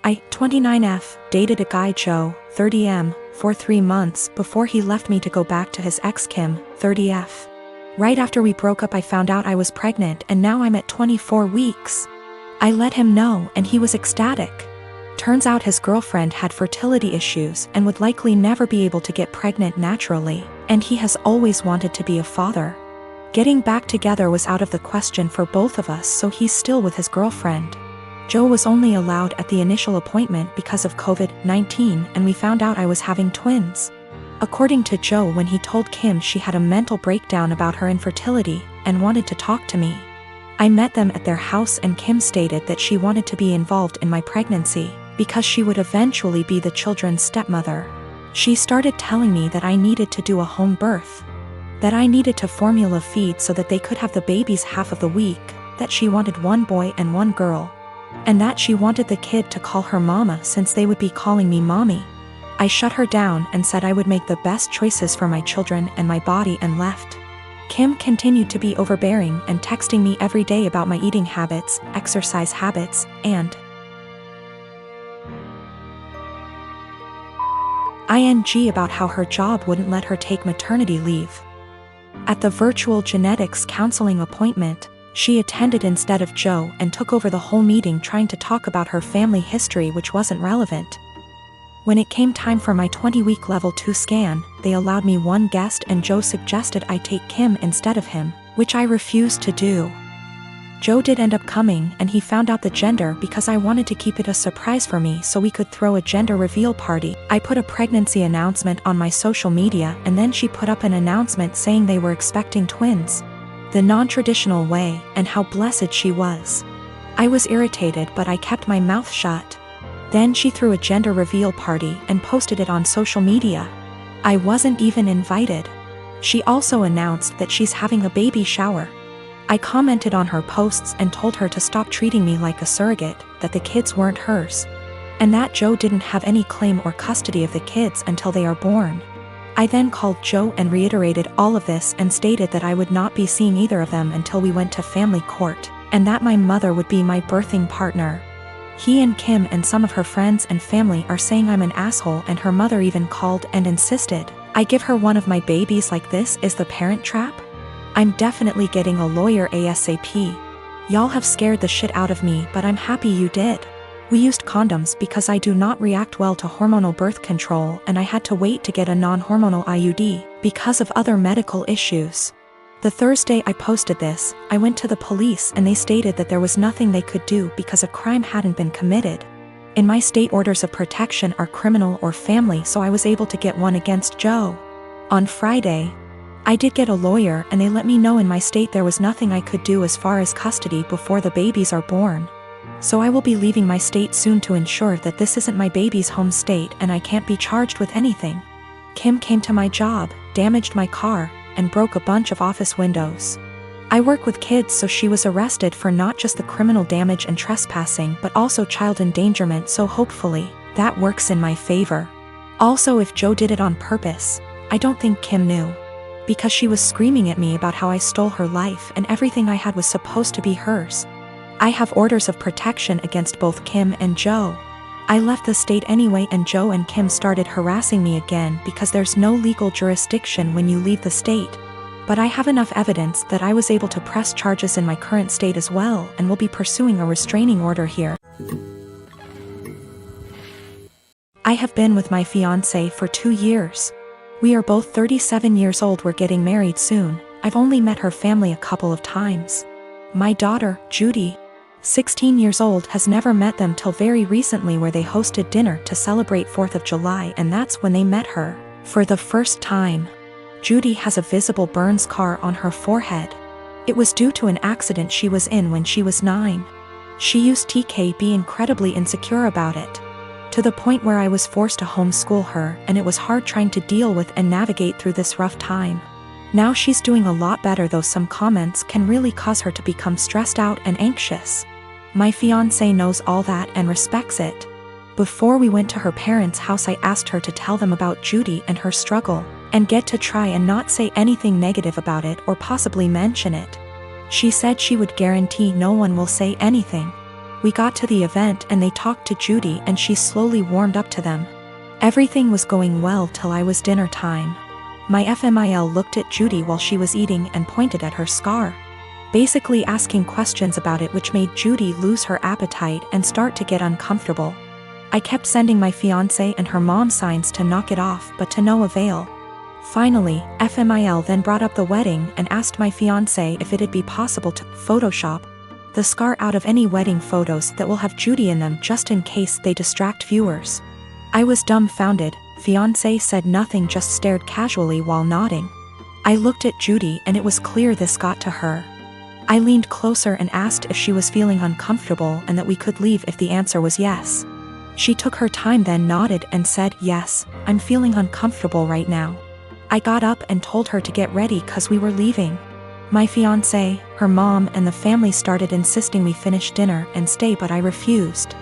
I, 29F, dated a guy Joe, 30M, for 3 months before he left me to go back to his ex Kim, 30F. Right after we broke up I found out I was pregnant and now I'm at 24 weeks. I let him know and he was ecstatic. Turns out his girlfriend had fertility issues and would likely never be able to get pregnant naturally, and he has always wanted to be a father. Getting back together was out of the question for both of us, so he's still with his girlfriend. Joe was only allowed at the initial appointment because of COVID-19, and we found out I was having twins. According to Joe, when he told Kim, she had a mental breakdown about her infertility and wanted to talk to me. I met them at their house and Kim stated that she wanted to be involved in my pregnancy because she would eventually be the children's stepmother. She started telling me that I needed to do a home birth, that I needed to formula feed so that they could have the babies half of the week, that she wanted 1 boy and 1 girl, and that she wanted the kid to call her mama since they would be calling me mommy. I shut her down and said I would make the best choices for my children and my body and left. Kim continued to be overbearing and texting me every day about my eating habits, exercise habits, and ing about how her job wouldn't let her take maternity leave. At the virtual genetics counseling appointment, she attended instead of Joe and took over the whole meeting trying to talk about her family history, which wasn't relevant. When it came time for my 20-week level 2 scan, they allowed me 1 guest and Joe suggested I take Kim instead of him, which I refused to do. Joe did end up coming and he found out the gender because I wanted to keep it a surprise for me so we could throw a gender reveal party. I put a pregnancy announcement on my social media and then she put up an announcement saying they were expecting twins, the non-traditional way, and how blessed she was. I was irritated but I kept my mouth shut. Then she threw a gender reveal party and posted it on social media. I wasn't even invited. She also announced that she's having a baby shower. I commented on her posts and told her to stop treating me like a surrogate, that the kids weren't hers, and that Joe didn't have any claim or custody of the kids until they are born. I then called Joe and reiterated all of this and stated that I would not be seeing either of them until we went to family court, and that my mother would be my birthing partner. He and Kim and some of her friends and family are saying I'm an asshole, and her mother even called and insisted I give her one of my babies. Like, this is the Parent Trap? I'm definitely getting a lawyer ASAP. Y'all have scared the shit out of me, but I'm happy you did. We used condoms because I do not react well to hormonal birth control, and I had to wait to get a non-hormonal IUD because of other medical issues. The Thursday I posted this, I went to the police and they stated that there was nothing they could do because a crime hadn't been committed. In my state, orders of protection are criminal or family, so I was able to get one against Joe. On Friday, I did get a lawyer and they let me know in my state there was nothing I could do as far as custody before the babies are born. So I will be leaving my state soon to ensure that this isn't my baby's home state and I can't be charged with anything. Kim came to my job, damaged my car, and broke a bunch of office windows. I work with kids, so she was arrested for not just the criminal damage and trespassing but also child endangerment, so hopefully that works in my favor. Also, if Joe did it on purpose, I don't think Kim knew, because she was screaming at me about how I stole her life and everything I had was supposed to be hers. I have orders of protection against both Kim and Joe. I left the state anyway and Joe and Kim started harassing me again because there's no legal jurisdiction when you leave the state. But I have enough evidence that I was able to press charges in my current state as well and will be pursuing a restraining order here. I have been with my fiancé for 2 years. We are both 37 years old. We're getting married soon. I've only met her family a couple of times. My daughter, Judy, 16 years old, has never met them till very recently, where they hosted dinner to celebrate 4th of July, and that's when they met her for the first time. Judy has a visible burn scar on her forehead. It was due to an accident she was in when she was 9. She used to be incredibly insecure about it, to the point where I was forced to homeschool her, and it was hard trying to deal with and navigate through this rough time. Now she's doing a lot better, though some comments can really cause her to become stressed out and anxious. My fiancé knows all that and respects it. Before we went to her parents' house, I asked her to tell them about Judy and her struggle, and get to try and not say anything negative about it or possibly mention it. She said she would guarantee no one will say anything. We got to the event and they talked to Judy and she slowly warmed up to them. Everything was going well till I was dinner time. My FMIL looked at Judy while she was eating and pointed at her scar, basically asking questions about it, which made Judy lose her appetite and start to get uncomfortable. I kept sending my fiancé and her mom signs to knock it off, but to no avail. Finally, FMIL then brought up the wedding and asked my fiancé if it'd be possible to Photoshop the scar out of any wedding photos that will have Judy in them just in case they distract viewers. I was dumbfounded. Fiancé said nothing, just stared casually while nodding. I looked at Judy and it was clear this got to her. I leaned closer and asked if she was feeling uncomfortable and that we could leave if the answer was yes. She took her time, then nodded and said, "Yes, I'm feeling uncomfortable right now." I got up and told her to get ready cause we were leaving. My fiancé, her mom and the family started insisting we finish dinner and stay, but I refused.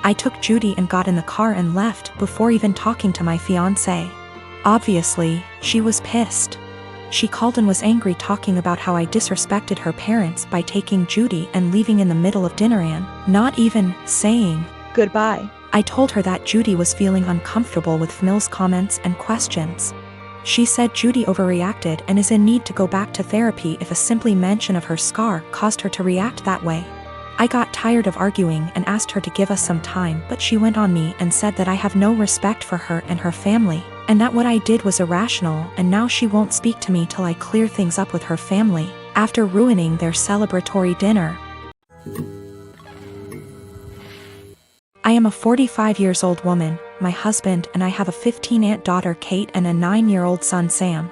I took Judy and got in the car and left before even talking to my fiancé. Obviously, she was pissed. She called and was angry, talking about how I disrespected her parents by taking Judy and leaving in the middle of dinner and not even saying goodbye. I told her that Judy was feeling uncomfortable with Mills' comments and questions. She said Judy overreacted and is in need to go back to therapy if a simply mention of her scar caused her to react that way. I got tired of arguing and asked her to give us some time, but she went on me and said that I have no respect for her and her family, and that what I did was irrational, and now she won't speak to me till I clear things up with her family, after ruining their celebratory dinner. I am a 45-year-old woman. My husband and I have a 15-aunt daughter Kate and a 9-year-old son Sam.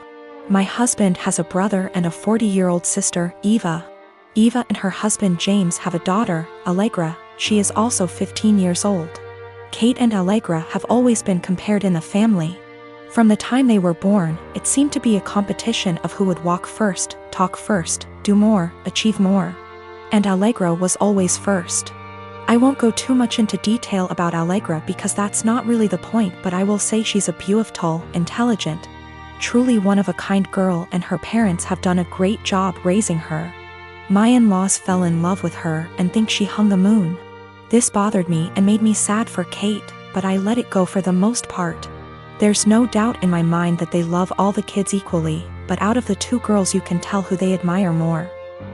My husband has a brother and a 40-year-old sister, Eva. Eva and her husband James have a daughter, Allegra. She is also 15 years old. Kate and Allegra have always been compared in the family. From the time they were born, it seemed to be a competition of who would walk first, talk first, do more, achieve more. And Allegra was always first. I won't go too much into detail about Allegra because that's not really the point, but I will say she's a beautiful, intelligent, truly one-of-a-kind girl, and her parents have done a great job raising her. My in-laws fell in love with her and think she hung the moon. This bothered me and made me sad for Kate, but I let it go for the most part. There's no doubt in my mind that they love all the kids equally, but out of the two girls you can tell who they admire more.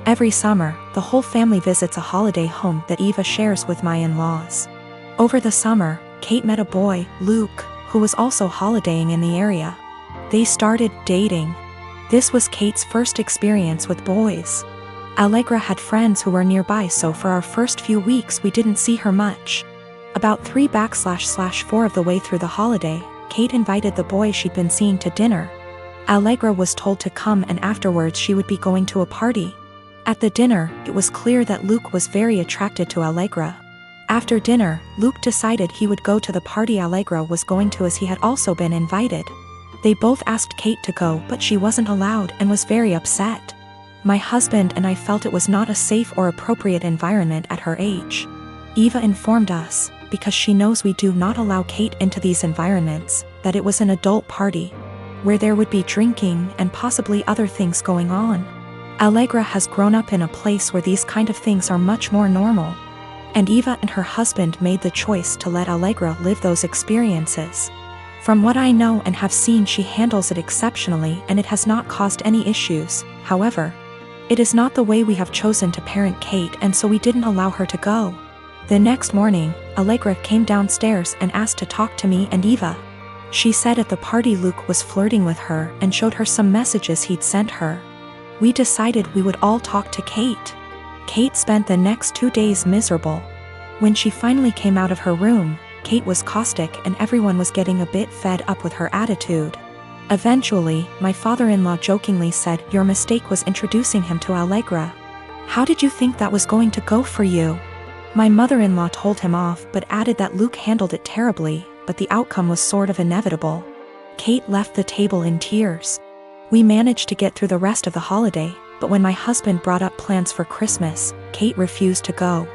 Every summer, the whole family visits a holiday home that Eva shares with my in-laws. Over the summer, Kate met a boy, Luke, who was also holidaying in the area. They started dating. This was Kate's first experience with boys. Allegra had friends who were nearby, so for our first few weeks we didn't see her much. About 3/4 of the way through the holiday, Kate invited the boy she'd been seeing to dinner. Allegra was told to come, and afterwards she would be going to a party. At the dinner, it was clear that Luke was very attracted to Allegra. After dinner, Luke decided he would go to the party Allegra was going to, as he had also been invited. They both asked Kate to go, but she wasn't allowed and was very upset. My husband and I felt it was not a safe or appropriate environment at her age. Eva informed us, because she knows we do not allow Kate into these environments, that it was an adult party, where there would be drinking and possibly other things going on. Allegra has grown up in a place where these kind of things are much more normal. And Eva and her husband made the choice to let Allegra live those experiences. From what I know and have seen, she handles it exceptionally and it has not caused any issues. However, it is not the way we have chosen to parent Kate, and so we didn't allow her to go. The next morning, Allegra came downstairs and asked to talk to me and Eva. She said at the party Luke was flirting with her and showed her some messages he'd sent her. We decided we would all talk to Kate. Kate spent the next 2 days miserable. When she finally came out of her room, Kate was caustic and everyone was getting a bit fed up with her attitude. Eventually, my father-in-law jokingly said, "Your mistake was introducing him to Allegra. How did you think that was going to go for you?" My mother-in-law told him off but added that Luke handled it terribly, but the outcome was sort of inevitable. Kate left the table in tears. We managed to get through the rest of the holiday, but when my husband brought up plans for Christmas, Kate refused to go.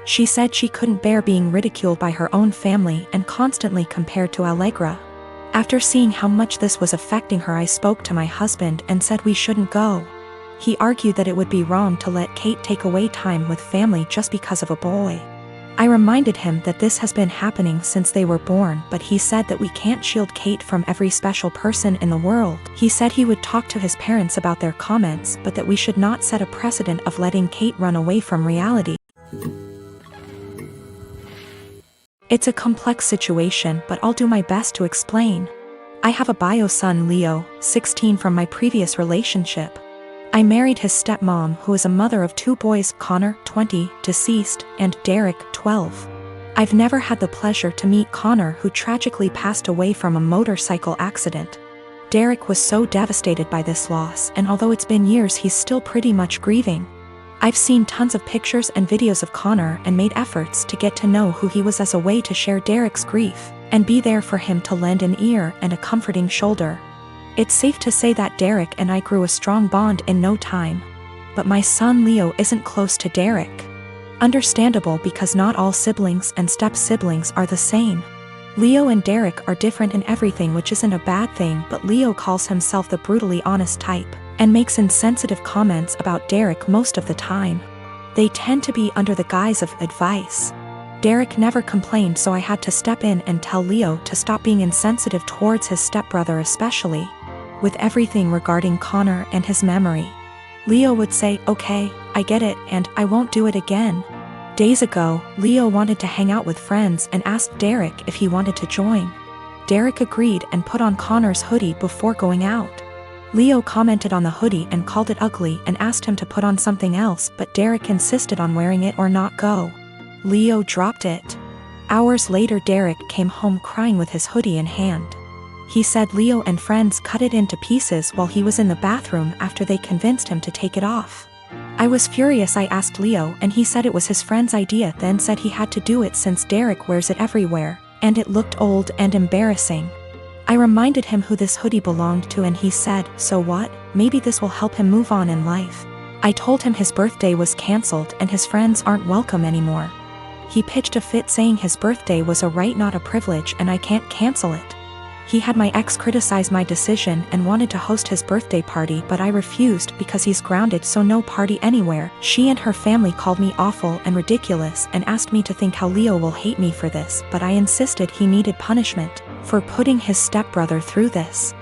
She said she couldn't bear being ridiculed by her own family and constantly compared to Allegra. After seeing how much this was affecting her, I spoke to my husband and said we shouldn't go. He argued that it would be wrong to let Kate take away time with family just because of a boy. I reminded him that this has been happening since they were born, but he said that we can't shield Kate from every special person in the world. He said he would talk to his parents about their comments, but that we should not set a precedent of letting Kate run away from reality. It's a complex situation, but I'll do my best to explain. I have a bio son, Leo, 16, from my previous relationship. I married his stepmom, who is a mother of 2 boys, Connor, 20, deceased, and Derek, 12. I've never had the pleasure to meet Connor, who tragically passed away from a motorcycle accident. Derek was so devastated by this loss, and although it's been years, he's still pretty much grieving. I've seen tons of pictures and videos of Connor and made efforts to get to know who he was as a way to share Derek's grief, and be there for him to lend an ear and a comforting shoulder. It's safe to say that Derek and I grew a strong bond in no time. But my son Leo isn't close to Derek. Understandable, because not all siblings and step-siblings are the same. Leo and Derek are different in everything, which isn't a bad thing, but Leo calls himself the brutally honest type, and makes insensitive comments about Derek most of the time. They tend to be under the guise of advice. Derek never complained, so I had to step in and tell Leo to stop being insensitive towards his stepbrother, especially with everything regarding Connor and his memory. Leo would say, "Okay, I get it, and I won't do it again." Days ago, Leo wanted to hang out with friends and asked Derek if he wanted to join. Derek agreed and put on Connor's hoodie before going out. Leo commented on the hoodie and called it ugly and asked him to put on something else, but Derek insisted on wearing it or not go. Leo dropped it. Hours later, Derek came home crying with his hoodie in hand. He said Leo and friends cut it into pieces while he was in the bathroom after they convinced him to take it off. I was furious. I asked Leo, and he said it was his friend's idea, then said he had to do it since Derek wears it everywhere, and it looked old and embarrassing. I reminded him who this hoodie belonged to, and he said, "So what? Maybe this will help him move on in life." I told him his birthday was cancelled and his friends aren't welcome anymore. He pitched a fit saying his birthday was a right, not a privilege, and I can't cancel it. He had my ex criticize my decision and wanted to host his birthday party, but I refused because he's grounded, so no party anywhere. She and her family called me awful and ridiculous and asked me to think how Leo will hate me for this, but I insisted he needed punishment for putting his stepbrother through this.